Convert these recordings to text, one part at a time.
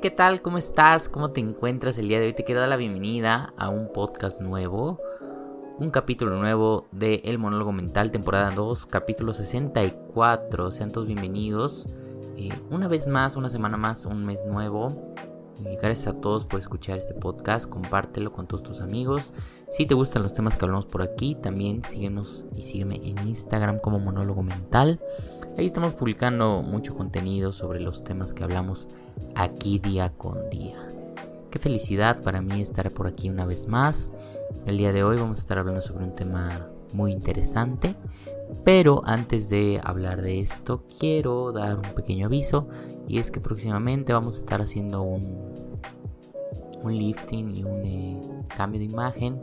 ¿qué tal? ¿Cómo estás? ¿Cómo te encuentras el día de hoy? Te quiero dar la bienvenida a un podcast nuevo, un capítulo nuevo de El Monólogo Mental, temporada 2, capítulo 64. Sean todos bienvenidos. Una vez más, una semana más, un mes nuevo. Gracias a todos por escuchar este podcast. Compártelo con todos tus amigos. Si te gustan los temas que hablamos por aquí, también síguenos y sígueme en Instagram como Monólogo Mental. Ahí estamos publicando mucho contenido sobre los temas que hablamos aquí día con día. Qué felicidad para mí estar por aquí una vez más. El día de hoy vamos a estar hablando sobre un tema muy interesante. Pero antes de hablar de esto, quiero dar un pequeño aviso. Y es que próximamente vamos a estar haciendo un lifting y un cambio de imagen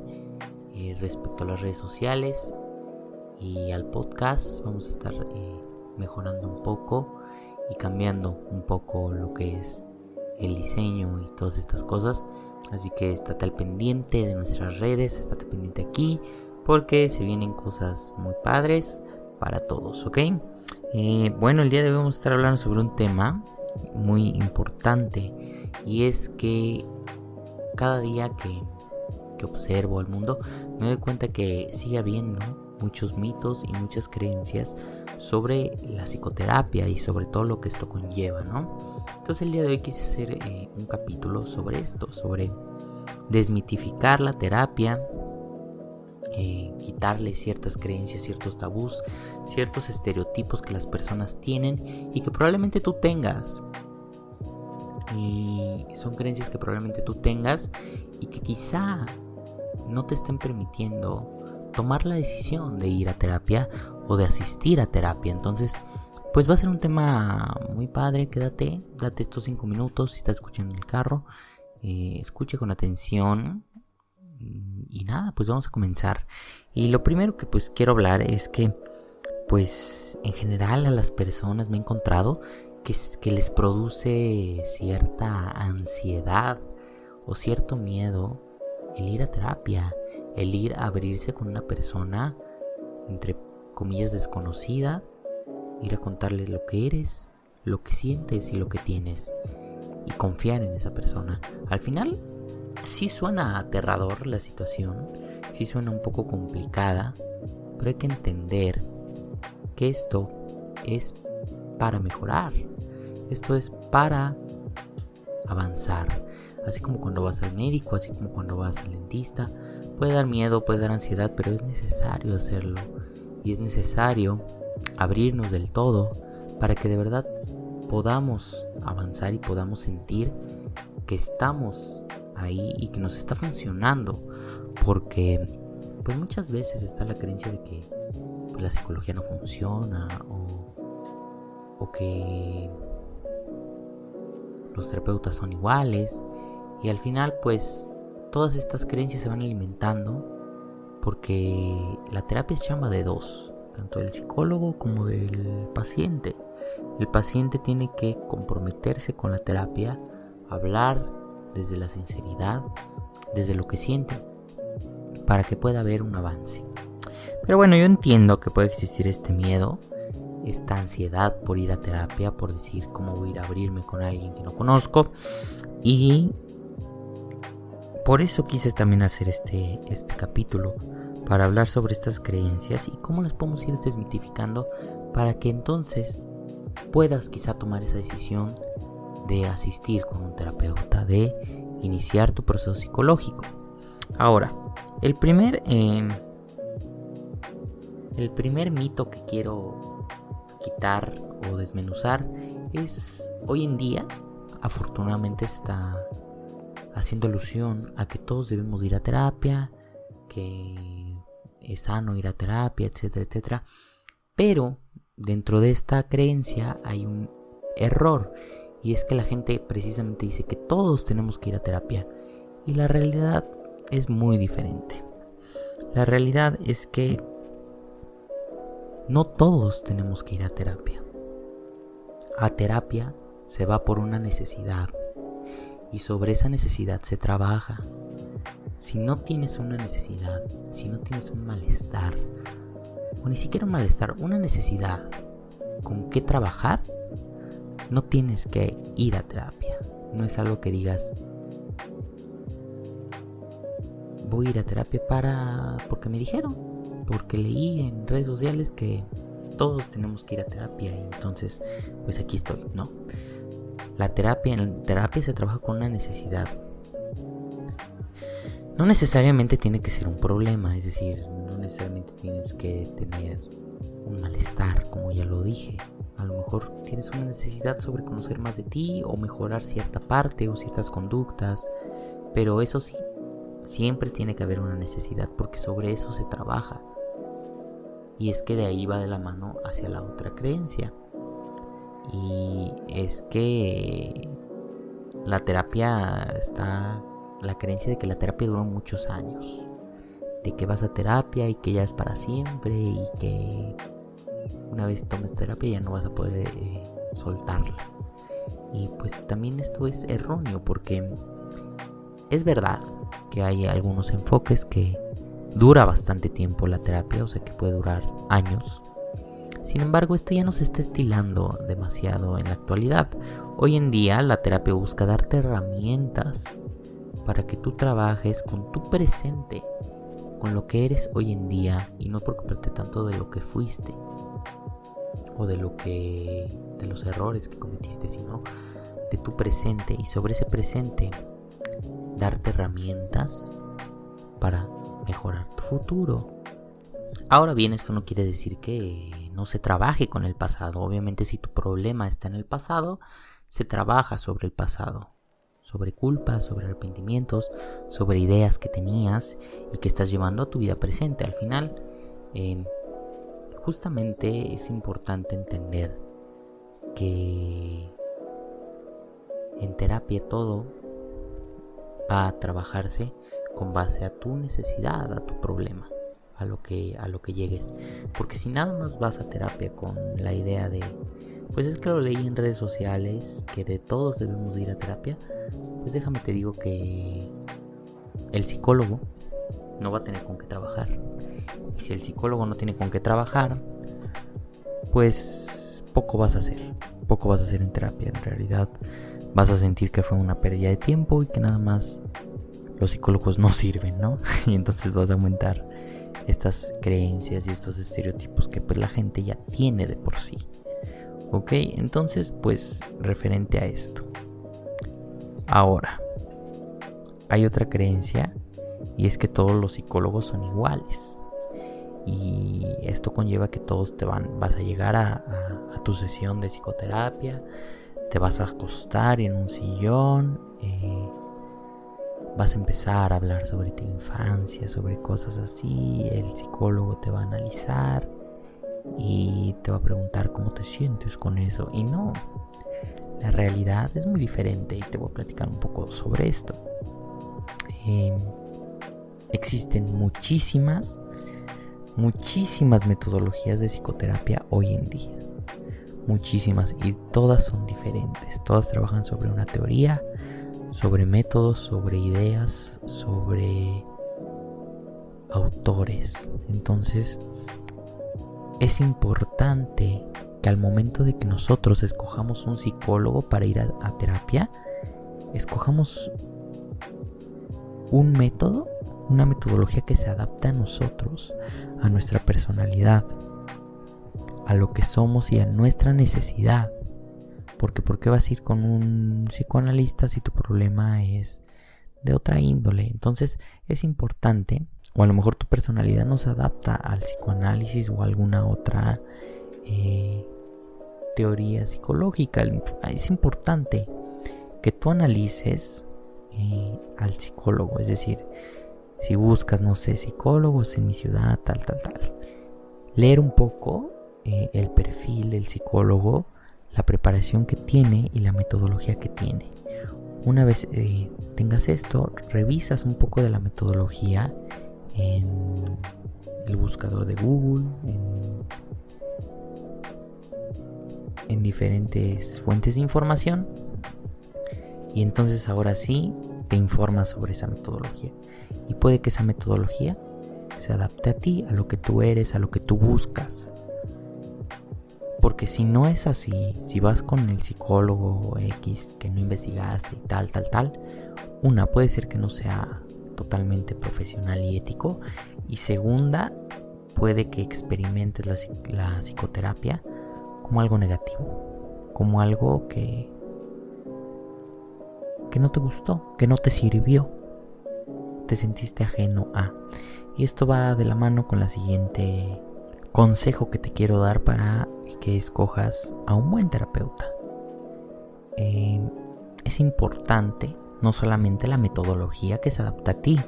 respecto a las redes sociales y al podcast. Vamos a estar mejorando un poco y cambiando un poco lo que es el diseño y todas estas cosas. Así que estate al pendiente de nuestras redes, estate pendiente aquí, porque se vienen cosas muy padres para todos, ¿ok? Bueno, el día de hoy vamos a estar hablando sobre un tema muy importante, y es que cada día que observo al mundo me doy cuenta que sigue habiendo muchos mitos y muchas creencias sobre la psicoterapia y sobre todo lo que esto conlleva, ¿no? Entonces el día de hoy quise hacer un capítulo sobre esto, sobre desmitificar la terapia, quitarle ciertas creencias, ciertos tabús, ciertos estereotipos que las personas tienen y que probablemente tú tengas. Y son creencias que probablemente tú tengas y que quizá no te estén permitiendo tomar la decisión de ir a terapia o de asistir a terapia. Entonces, pues va a ser un tema muy padre. Date estos 5 minutos si estás escuchando en el carro. Escuche con atención. Y nada, pues vamos a comenzar. Y lo primero que pues quiero hablar es que pues en general a las personas me he encontrado que les produce cierta ansiedad o cierto miedo el ir a terapia, el ir a abrirse con una persona entre comillas desconocida, ir a contarle lo que eres, lo que sientes y lo que tienes, y confiar en esa persona. Al final sí suena aterrador la situación, sí suena un poco complicada, pero hay que entender que esto es para mejorar, esto es para avanzar. Así como cuando vas al médico, así como cuando vas al dentista, puede dar miedo, puede dar ansiedad, pero es necesario hacerlo. Y es necesario abrirnos del todo para que de verdad podamos avanzar y podamos sentir que estamos ahí y que nos está funcionando. Porque pues muchas veces está la creencia de que pues, la psicología no funciona o que los terapeutas son iguales. Y al final pues todas estas creencias se van alimentando, porque la terapia es chamba de dos, tanto del psicólogo como del paciente. El paciente tiene que comprometerse con la terapia, hablar desde la sinceridad, desde lo que siente, para que pueda haber un avance. Pero bueno, yo entiendo que puede existir este miedo, esta ansiedad por ir a terapia, por decir cómo voy a ir a abrirme con alguien que no conozco. Y por eso quise también hacer este capítulo, para hablar sobre estas creencias y cómo las podemos ir desmitificando, para que entonces puedas quizá tomar esa decisión de asistir con un terapeuta, de iniciar tu proceso psicológico. Ahora, el primer mito que quiero quitar o desmenuzar es: hoy en día afortunadamente se está haciendo alusión a que todos debemos ir a terapia, que es sano ir a terapia, etcétera, etcétera. Pero dentro de esta creencia hay un error, y es que la gente precisamente dice que todos tenemos que ir a terapia, y la realidad es muy diferente. La realidad es que no todos tenemos que ir a terapia. A terapia se va por una necesidad, y sobre esa necesidad se trabaja. Si no tienes una necesidad, si no tienes un malestar, o ni siquiera un malestar, una necesidad con qué trabajar, no tienes que ir a terapia. No es algo que digas, voy a ir a terapia porque me dijeron, porque leí en redes sociales que todos tenemos que ir a terapia y entonces pues aquí estoy, ¿no? En terapia se trabaja con una necesidad. No necesariamente tiene que ser un problema, es decir, no necesariamente tienes que tener un malestar, como ya lo dije. A lo mejor tienes una necesidad sobre conocer más de ti o mejorar cierta parte o ciertas conductas, pero eso sí, siempre tiene que haber una necesidad porque sobre eso se trabaja. Y es que de ahí va de la mano hacia la otra creencia. Y es que la creencia de que la terapia dura muchos años. De que vas a terapia y que ya es para siempre y que una vez tomes terapia ya no vas a poder soltarla. Y pues también esto es erróneo porque es verdad que hay algunos enfoques que dura bastante tiempo la terapia, o sea que puede durar años. Sin embargo, esto ya no se está estilando demasiado en la actualidad. Hoy en día la terapia busca darte herramientas para que tú trabajes con tu presente, con lo que eres hoy en día y no preocuparte tanto de lo que fuiste o de los errores que cometiste, sino de tu presente y sobre ese presente darte herramientas para mejorar tu futuro. Ahora bien, esto no quiere decir que no se trabaje con el pasado. Obviamente, si tu problema está en el pasado, se trabaja sobre el pasado, sobre culpas, sobre arrepentimientos, sobre ideas que tenías y que estás llevando a tu vida presente. Al final, justamente es importante entender que en terapia todo va a trabajarse con base a tu necesidad, a tu problema, a lo que llegues. Porque si nada más vas a terapia con la idea de, pues es que lo leí en redes sociales, que de todos debemos de ir a terapia, pues déjame te digo que el psicólogo no va a tener con qué trabajar. Y si el psicólogo no tiene con qué trabajar, pues poco vas a hacer en terapia. En realidad vas a sentir que fue una pérdida de tiempo y que nada más los psicólogos no sirven, ¿no? Y entonces vas a aumentar estas creencias y estos estereotipos que pues la gente ya tiene de por sí. Ok, entonces pues referente a esto. Ahora, hay otra creencia y es que todos los psicólogos son iguales. Y esto conlleva que todos vas a llegar a tu sesión de psicoterapia, te vas a acostar en un sillón, vas a empezar a hablar sobre tu infancia, sobre cosas así, el psicólogo te va a analizar y te va a preguntar cómo te sientes con eso. Y no, la realidad es muy diferente y te voy a platicar un poco sobre esto. Existen muchísimas metodologías de psicoterapia hoy en día. Muchísimas, y todas son diferentes. Todas trabajan sobre una teoría, sobre métodos, sobre ideas, sobre autores. Entonces, es importante que al momento de que nosotros escojamos un psicólogo para ir a terapia, escojamos un método, una metodología que se adapte a nosotros, a nuestra personalidad, a lo que somos y a nuestra necesidad. Porque ¿por qué vas a ir con un psicoanalista si tu problema es de otra índole? Entonces es importante, o a lo mejor tu personalidad no se adapta al psicoanálisis o a alguna otra teoría psicológica. Es importante que tú analices al psicólogo, es decir, si buscas, no sé, psicólogos en mi ciudad, tal, leer un poco el perfil del psicólogo, la preparación que tiene y la metodología que tiene. Una vez tengas esto, revisas un poco de la metodología en el buscador de Google, en diferentes fuentes de información, y entonces ahora sí te informas sobre esa metodología. Y puede que esa metodología se adapte a ti, a lo que tú eres, a lo que tú buscas. Porque si no es así, si vas con el psicólogo X que no investigaste y tal, una, puede ser que no sea totalmente profesional y ético. Y segunda, puede que experimentes la psicoterapia como algo negativo, como algo que no te gustó, que no te sirvió, te sentiste ajeno a. Y esto va de la mano con la siguiente consejo que te quiero dar para que escojas a un buen terapeuta. Es importante no solamente la metodología que se adapta a ti,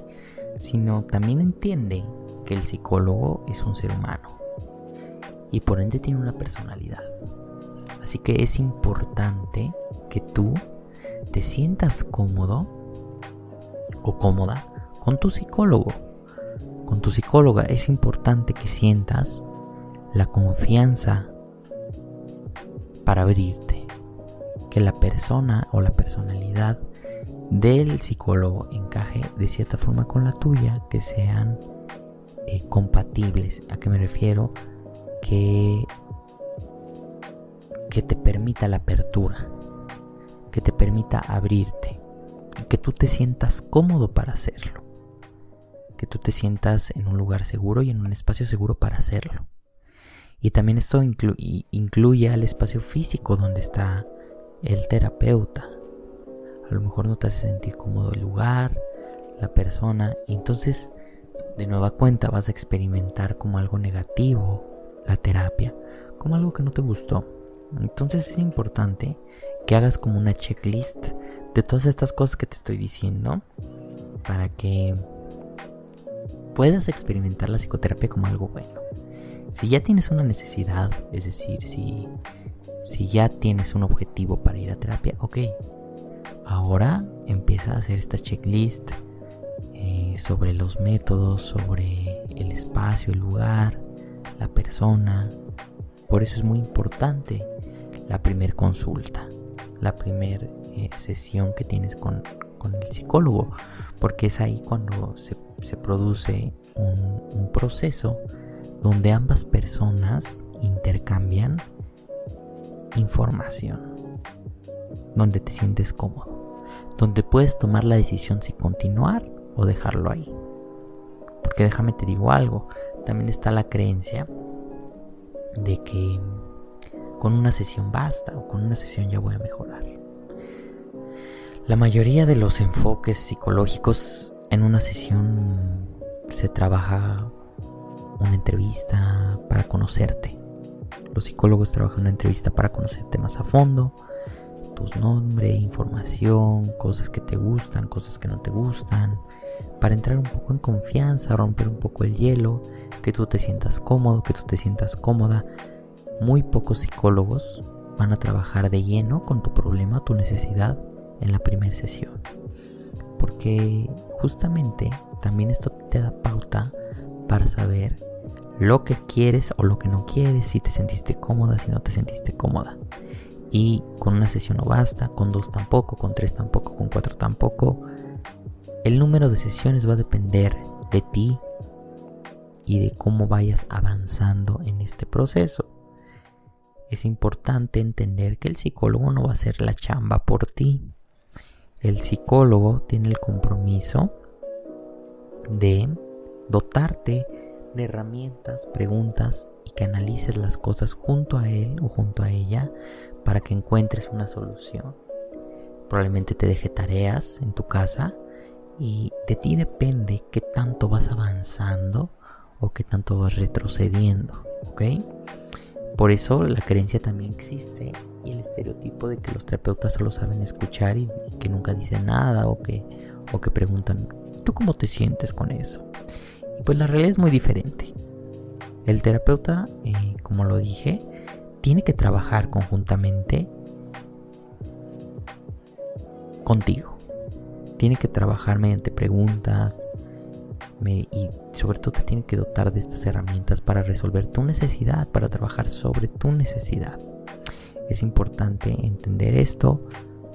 sino también entiende que el psicólogo es un ser humano y por ende tiene una personalidad. Así que es importante que tú te sientas cómodo o cómoda con tu psicólogo, con tu psicóloga. Es importante que sientas la confianza para abrirte, que la persona o la personalidad del psicólogo encaje de cierta forma con la tuya, que sean compatibles. ¿A qué me refiero? Que te permita la apertura, que te permita abrirte, y que tú te sientas cómodo para hacerlo, que tú te sientas en un lugar seguro y en un espacio seguro para hacerlo. Y también esto incluye al espacio físico donde está el terapeuta. A lo mejor no te hace sentir cómodo el lugar, la persona, y entonces de nueva cuenta vas a experimentar como algo negativo la terapia, como algo que no te gustó. Entonces es importante que hagas como una checklist de todas estas cosas que te estoy diciendo para que puedas experimentar la psicoterapia como algo bueno. Si ya tienes una necesidad, es decir, si ya tienes un objetivo para ir a terapia, ok, ahora empieza a hacer esta checklist sobre los métodos, sobre el espacio, el lugar, la persona. Por eso es muy importante la primer consulta, la primer sesión que tienes con el psicólogo, porque es ahí cuando se produce un proceso donde ambas personas intercambian información, donde te sientes cómodo, donde puedes tomar la decisión si continuar o dejarlo ahí. Porque déjame te digo algo, también está la creencia de que con una sesión basta o con una sesión ya voy a mejorar. La mayoría de los enfoques psicológicos en una sesión se trabaja una entrevista para conocerte. Los psicólogos trabajan una entrevista para conocerte más a fondo, tus nombres, información, cosas que te gustan, cosas que no te gustan, para entrar un poco en confianza, romper un poco el hielo, que tú te sientas cómodo, que tú te sientas cómoda. Muy pocos psicólogos van a trabajar de lleno con tu problema, tu necesidad en la primera sesión, porque justamente también esto te da pauta para saber lo que quieres o lo que no quieres, si te sentiste cómoda, si no te sentiste cómoda. Y con una sesión no basta, con 2 tampoco, con 3 tampoco, con 4 tampoco. El número de sesiones va a depender de ti y de cómo vayas avanzando en este proceso. Es importante entender que el psicólogo no va a hacer la chamba por ti. El psicólogo tiene el compromiso de dotarte de herramientas, preguntas y que analices las cosas junto a él o junto a ella para que encuentres una solución. Probablemente te deje tareas en tu casa y de ti depende qué tanto vas avanzando o qué tanto vas retrocediendo, ¿ok? Por eso la creencia también existe y el estereotipo de que los terapeutas solo saben escuchar y que nunca dicen nada o que preguntan, ¿tú cómo te sientes con eso? Y pues la realidad es muy diferente. El terapeuta, como lo dije, tiene que trabajar conjuntamente contigo. Tiene que trabajar mediante preguntas y sobre todo te tiene que dotar de estas herramientas para resolver tu necesidad, para trabajar sobre tu necesidad. Es importante entender esto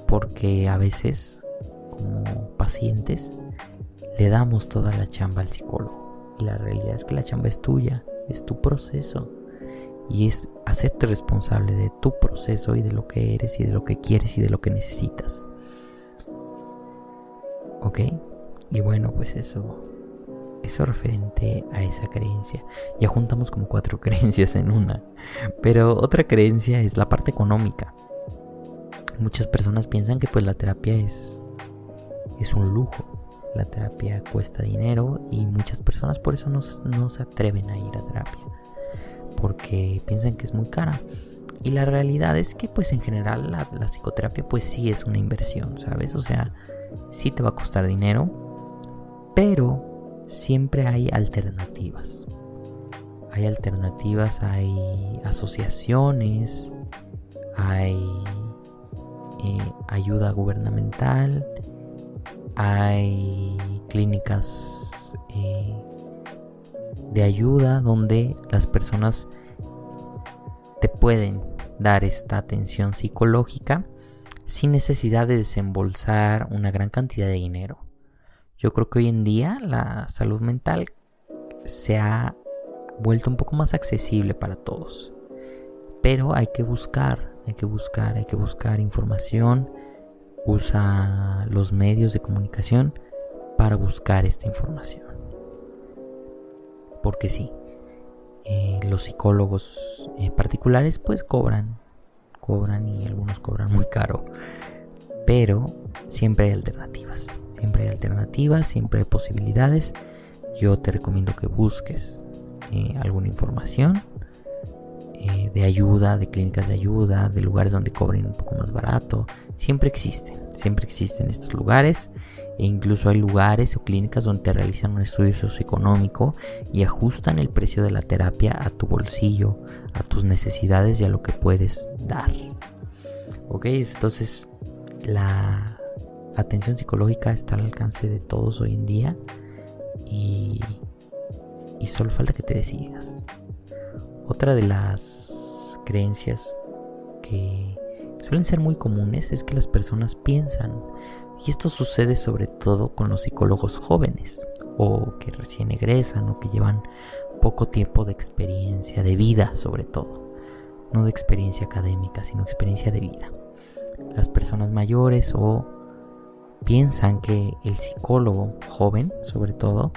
porque a veces como pacientes le damos toda la chamba al psicólogo y la realidad es que la chamba es tuya, es tu proceso y es hacerte responsable de tu proceso y de lo que eres y de lo que quieres y de lo que necesitas. ¿Ok? Y bueno, pues eso referente a esa creencia. Ya juntamos como 4 creencias en una. Pero otra creencia es la parte económica. Muchas personas piensan que pues la terapia es un lujo. La terapia cuesta dinero y muchas personas por eso no se atreven a ir a terapia, porque piensan que es muy cara. Y la realidad es que pues en general la psicoterapia pues sí es una inversión, ¿sabes? O sea, sí te va a costar dinero, pero siempre hay alternativas. Hay alternativas, hay asociaciones, hay ayuda gubernamental, hay clínicas de ayuda donde las personas te pueden dar esta atención psicológica sin necesidad de desembolsar una gran cantidad de dinero. Yo creo que hoy en día la salud mental se ha vuelto un poco más accesible para todos, pero hay que buscar información. Usa los medios de comunicación para buscar esta información. Porque sí, los psicólogos particulares pues cobran y algunos cobran muy caro. Pero siempre hay alternativas, siempre hay posibilidades. Yo te recomiendo que busques alguna información de ayuda, de clínicas de ayuda, de lugares donde cobren un poco más barato. Siempre existen estos lugares, e incluso hay lugares o clínicas donde te realizan un estudio socioeconómico y ajustan el precio de la terapia a tu bolsillo, a tus necesidades y a lo que puedes dar. Ok, entonces la atención psicológica está al alcance de todos hoy en día y solo falta que te decidas. Otra de las creencias que suelen ser muy comunes es que las personas piensan, y esto sucede sobre todo con los psicólogos jóvenes o que recién egresan o que llevan poco tiempo de experiencia de vida, sobre todo, no de experiencia académica, sino experiencia de vida. Las personas mayores o piensan que el psicólogo joven, sobre todo,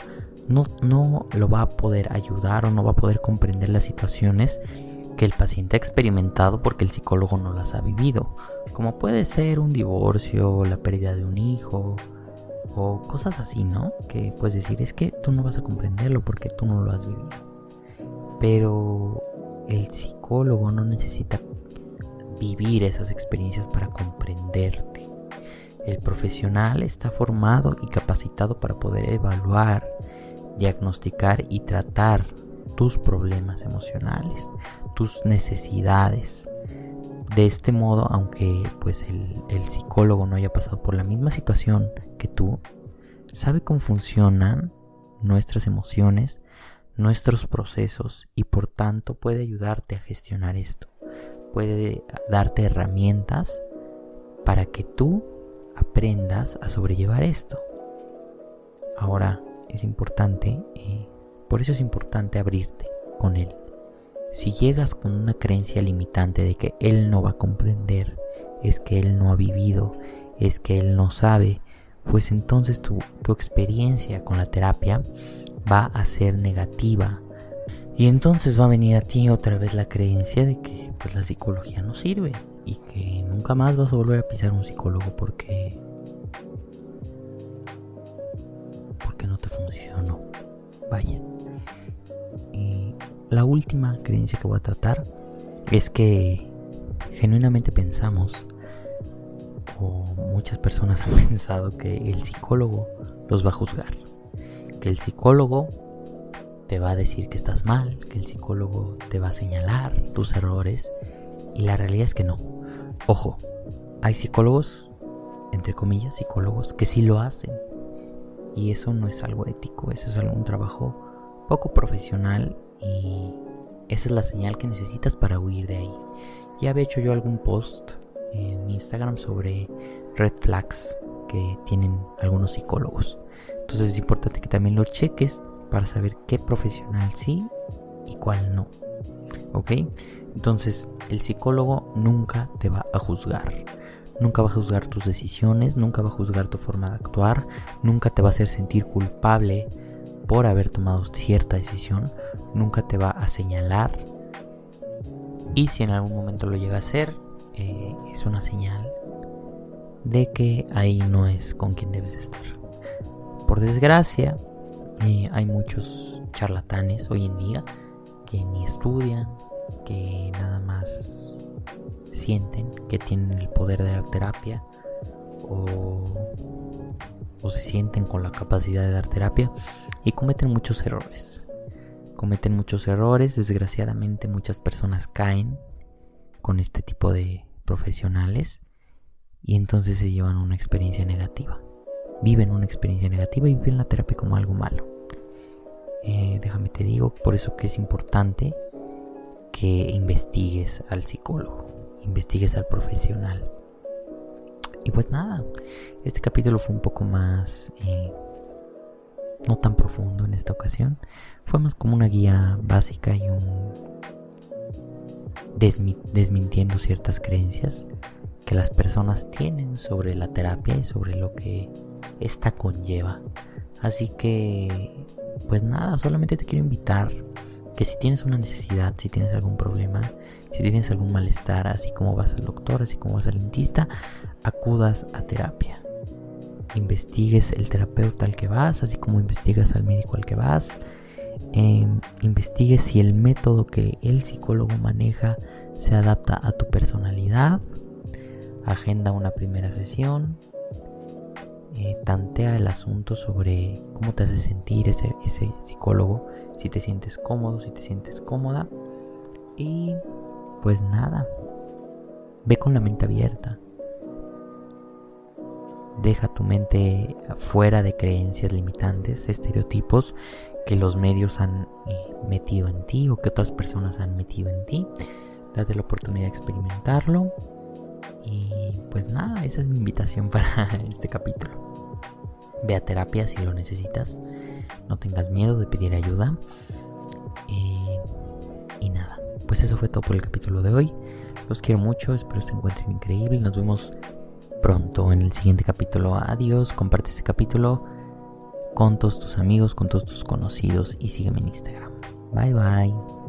no lo va a poder ayudar o no va a poder comprender las situaciones que el paciente ha experimentado porque el psicólogo no las ha vivido, como puede ser un divorcio, la pérdida de un hijo o cosas así, ¿no? Que puedes decir, es que tú no vas a comprenderlo porque tú no lo has vivido. Pero el psicólogo no necesita vivir esas experiencias para comprenderte. El profesional está formado y capacitado para poder evaluar, diagnosticar y tratar tus problemas emocionales, tus necesidades. De este modo, aunque pues el psicólogo no haya pasado por la misma situación que tú, sabe cómo funcionan nuestras emociones, nuestros procesos, y por tanto puede ayudarte a gestionar esto. Puede darte herramientas para que tú aprendas a sobrellevar esto. Ahora es importante, por eso es importante abrirte con él. Si llegas con una creencia limitante de que él no va a comprender, es que él no ha vivido, es que él no sabe, pues entonces tu experiencia con la terapia va a ser negativa. Y entonces va a venir a ti otra vez la creencia de que pues, la psicología no sirve y que nunca más vas a volver a pisar un psicólogo porque no te funcionó. Vaya. La última creencia que voy a tratar es que genuinamente pensamos, o muchas personas han pensado, que el psicólogo los va a juzgar, que el psicólogo te va a decir que estás mal, que el psicólogo te va a señalar tus errores, y la realidad es que no. Ojo, hay psicólogos, entre comillas, psicólogos que sí lo hacen, y eso no es algo ético, eso es un trabajo poco profesional, y esa es la señal que necesitas para huir de ahí. Ya había hecho yo algún post en Instagram sobre red flags que tienen algunos psicólogos, entonces es importante que también lo cheques para saber qué profesional sí y cuál no. ¿ok? Entonces, el psicólogo nunca te va a juzgar. Nunca va a juzgar tus decisiones, nunca va a juzgar tu forma de actuar, nunca te va a hacer sentir culpable por haber tomado cierta decisión, nunca te va a señalar. Y si en algún momento lo llega a hacer, es una señal de que ahí no es con quien debes estar. Por desgracia, hay muchos charlatanes hoy en día que ni estudian, que nada más sienten que tienen el poder de dar terapia o se sienten con la capacidad de dar terapia y cometen muchos errores. Desgraciadamente muchas personas caen con este tipo de profesionales y entonces se llevan una experiencia negativa. Viven una experiencia negativa y viven la terapia como algo malo. Déjame te digo, por eso que es importante que investigues al psicólogo, investigues al profesional. Y pues nada, este capítulo fue un poco más, no tan profundo en esta ocasión. Fue más como una guía básica y desmintiendo ciertas creencias que las personas tienen sobre la terapia y sobre lo que esta conlleva. Así que, pues nada, solamente te quiero invitar que si tienes una necesidad, si tienes algún problema, si tienes algún malestar, así como vas al doctor, así como vas al dentista, acudas a terapia. Investigues el terapeuta al que vas, así como investigas al médico al que vas. Investigues si el método que el psicólogo maneja se adapta a tu personalidad. Agenda una primera sesión. Tantea el asunto sobre cómo te hace sentir ese psicólogo, si te sientes cómodo, si te sientes cómoda. Y pues nada, ve con la mente abierta. Deja tu mente fuera de creencias limitantes, estereotipos que los medios han metido en ti o que otras personas han metido en ti. Date la oportunidad de experimentarlo. Y pues nada, esa es mi invitación para este capítulo. Ve a terapia si lo necesitas. No tengas miedo de pedir ayuda. Y nada, pues eso fue todo por el capítulo de hoy. Los quiero mucho, espero se encuentren increíble. Nos vemos pronto en el siguiente capítulo. Adiós, comparte este capítulo con todos tus amigos, con todos tus conocidos y sígueme en Instagram. Bye bye.